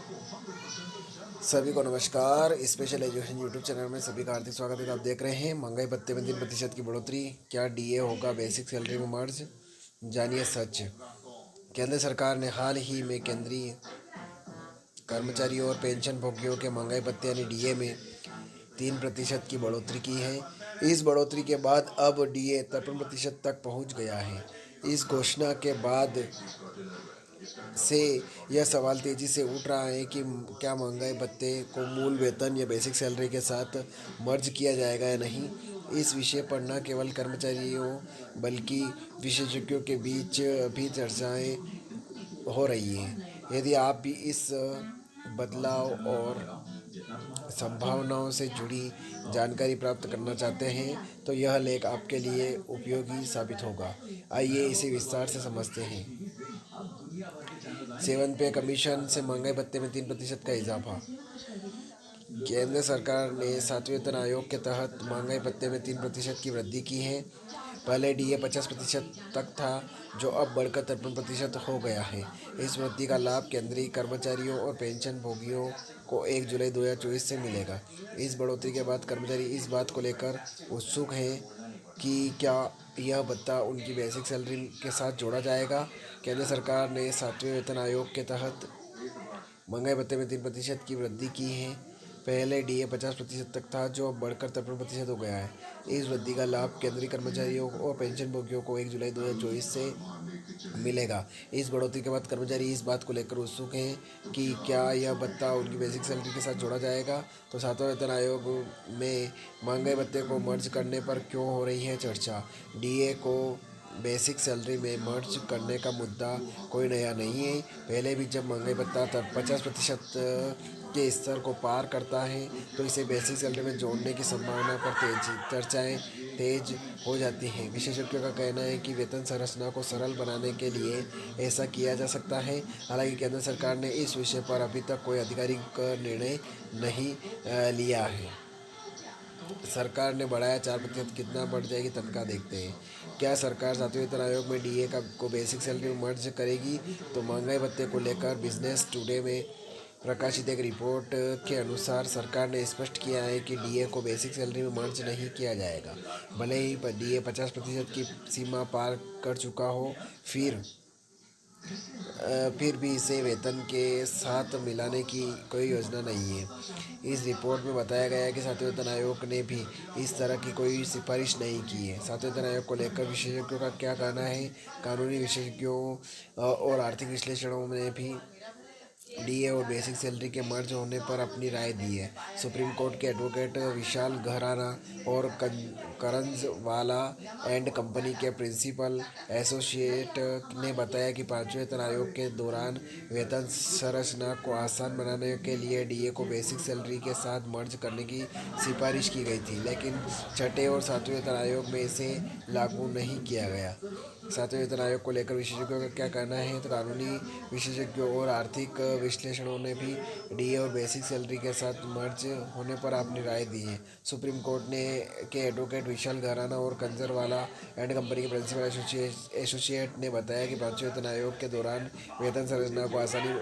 सभी को नमस्कार। स्पेशल एजुकेशन यूट्यूब चैनल में सभी का हार्दिक स्वागत है। आप देख रहे हैं महंगाई भत्ते में 3% की बढ़ोतरी, क्या डीए होगा बेसिक सैलरी में मर्ज, जानिए सच। केंद्र सरकार ने हाल ही में केंद्रीय कर्मचारियों और पेंशन भोगियों के महंगाई भत्ते यानी डीए में 3% की बढ़ोतरी की है। इस बढ़ोतरी के बाद अब डीए 53% तक पहुंच गया है। इस घोषणा के बाद से यह सवाल तेजी से उठ रहा है कि क्या महंगाई भत्ते को मूल वेतन या बेसिक सैलरी के साथ मर्ज किया जाएगा या नहीं। इस विषय पर न केवल कर्मचारियों बल्कि विशेषज्ञों के बीच भी चर्चाएं हो रही हैं। यदि आप भी इस बदलाव और संभावनाओं से जुड़ी जानकारी प्राप्त करना चाहते हैं तो यह लेख आपके लिए उपयोगी साबित होगा। आइए इसे विस्तार से समझते हैं। सेवन पे कमीशन से महंगाई भत्ते में 3% का इजाफा। केंद्र सरकार ने सातवें वेतन आयोग के तहत महंगाई भत्ते में 3% की वृद्धि की है। पहले डीए 50% तक था, जो अब बढ़कर 53% हो गया है। इस वृद्धि का लाभ केंद्रीय कर्मचारियों और पेंशन भोगियों को 1 जुलाई 2024 से मिलेगा। इस बढ़ोतरी के बाद कर्मचारी इस बात को लेकर उत्सुक हैं कि क्या यह भत्ता उनकी बेसिक सैलरी के साथ जोड़ा जाएगा। केंद्र सरकार ने सातवें वेतन आयोग के तहत महंगाई भत्ते में 3% की वृद्धि की है। पहले डीए 50% तक था, जो अब बढ़कर 53% हो गया है। इस वृद्धि का लाभ केंद्रीय कर्मचारियों और पेंशन भोगियों को 1 जुलाई 2024 से मिलेगा। इस बढ़ोतरी के बाद कर्मचारी इस बात को लेकर उत्सुक हैं कि क्या यह भत्ता उनकी बेसिक सैलरी के साथ जोड़ा जाएगा। तो सातवां वेतन आयोग में महंगाई भत्ते को मर्ज करने पर क्यों हो रही है चर्चा। डीए को बेसिक सैलरी में मर्ज करने का मुद्दा कोई नया नहीं है। पहले भी जब महंगाई भत्ता 50% के स्तर को पार करता है तो इसे बेसिक सैलरी में जोड़ने की संभावना पर चर्चाएं तेज हो जाती हैं। विशेषज्ञों का कहना है कि वेतन संरचना को सरल बनाने के लिए ऐसा किया जा सकता है। हालांकि केंद्र सरकार ने इस विषय पर अभी तक कोई आधिकारिक निर्णय नहीं लिया है। सरकार ने बढ़ाया 4%, कितना बढ़ जाएगी तनख्वाह देखते हैं। क्या सरकार सातवें वेतन आयोग में डीए का को बेसिक सैलरी में मर्ज करेगी। तो महंगाई भत्ते को लेकर बिजनेस टुडे में प्रकाशित एक रिपोर्ट के अनुसार सरकार ने स्पष्ट किया है कि डीए को बेसिक सैलरी में मर्ज नहीं किया जाएगा। भले ही डीए 50% की सीमा पार कर चुका हो, फिर भी इसे वेतन के साथ मिलाने की कोई योजना नहीं है। इस रिपोर्ट में बताया गया है कि सातवें वेतन आयोग ने भी इस तरह की कोई सिफारिश नहीं की है। सातवें वेतन आयोग को लेकर विशेषज्ञों का क्या कहना है। कानूनी विशेषज्ञों और आर्थिक विश्लेषणों ने भी डीए और बेसिक सैलरी के मर्ज होने पर अपनी राय दी है। सुप्रीम कोर्ट के एडवोकेट विशाल गहराना और करंजवाला एंड कंपनी के प्रिंसिपल एसोसिएट ने बताया कि पांचवें वेतन आयोग के दौरान वेतन संरचना को आसान बनाने के लिए डीए को बेसिक सैलरी के साथ मर्ज करने की सिफारिश की गई थी, लेकिन छठे और सातवें वेतन आयोग में इसे लागू नहीं किया गया। सातवें वेतन आयोग को लेकर विशेषज्ञों का क्या कहना है। तो कानूनी विशेषज्ञों और आर्थिक विश्लेषणों ने भी डीए और बेसिक सैलरी के साथ मर्ज होने पर अपनी राय दी है। सुप्रीम कोर्ट ने के एडवोकेट विशाल गहराना और कंजरवाला एंड कंपनी के प्रिंसिपल एसोसिएट ने बताया कि पांचवें वेतन आयोग के दौरान वेतन संरचना को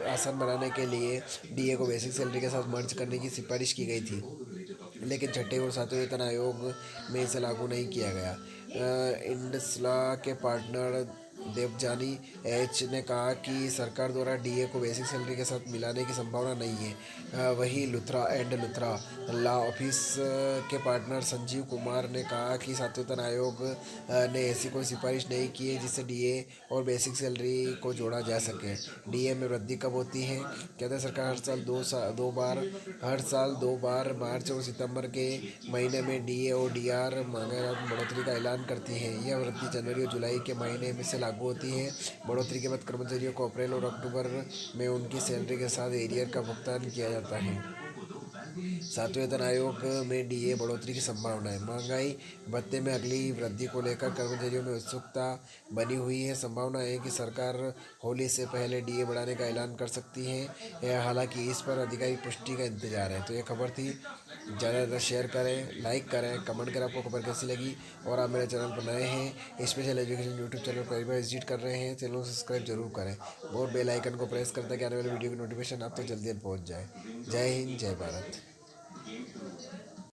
आसान बनाने के लिए डीए को बेसिक सैलरी के साथ मर्ज करने की सिफारिश की गई थी, लेकिन छठे और सातवें वेतन आयोग में इसे लागू नहीं किया गया। इंडसला के पार्टनर देवजानी एच ने कहा कि सरकार द्वारा डीए को बेसिक सैलरी के साथ मिलाने की संभावना नहीं है। वहीं Luthra and Luthra law office के पार्टनर संजीव कुमार ने कहा कि सातवें वेतन आयोग ने ऐसी कोई सिफारिश नहीं की है जिससे डीए और बेसिक सैलरी को जोड़ा जा सके। डीए में वृद्धि कब होती है। केंद्र सरकार हर साल दो बार मार्च और सितंबर के महीने में डीए और डीआर महंगाई में बढ़ोतरी का ऐलान करती है। यह वृद्धि जनवरी और जुलाई के महीने में से लागू होती है। बढ़ोतरी के बाद कर्मचारियों को अप्रैल और अक्टूबर में उनकी सैलरी के साथ एरियर का भुगतान किया जाता है। सातवें वेतन आयोग में डीए बढ़ोतरी की संभावना है। महंगाई भत्ते में अगली वृद्धि को लेकर कर्मचारियों में उत्सुकता बनी हुई है। संभावना है कि सरकार होली से पहले डीए बढ़ाने का ऐलान कर सकती है। हालांकि इस पर आधिकारिक पुष्टि का इंतजार है। तो ये खबर थी। ज़्यादा से ज़्यादा शेयर करें, लाइक करें, कमेंट करें आपको खबर कैसी लगी। और आप मेरे चैनल पर नए हैं, स्पेशल एजुकेशन यूट्यूब चैनल पर पहली बार विजिट कर रहे हैं, चैनल को सब्सक्राइब जरूर करें और बेल आइकन को प्रेस करते कि आने वाले वीडियो की नोटिफिकेशन आप तक जल्दी पहुंच जाए। जय हिंद, जय भारत।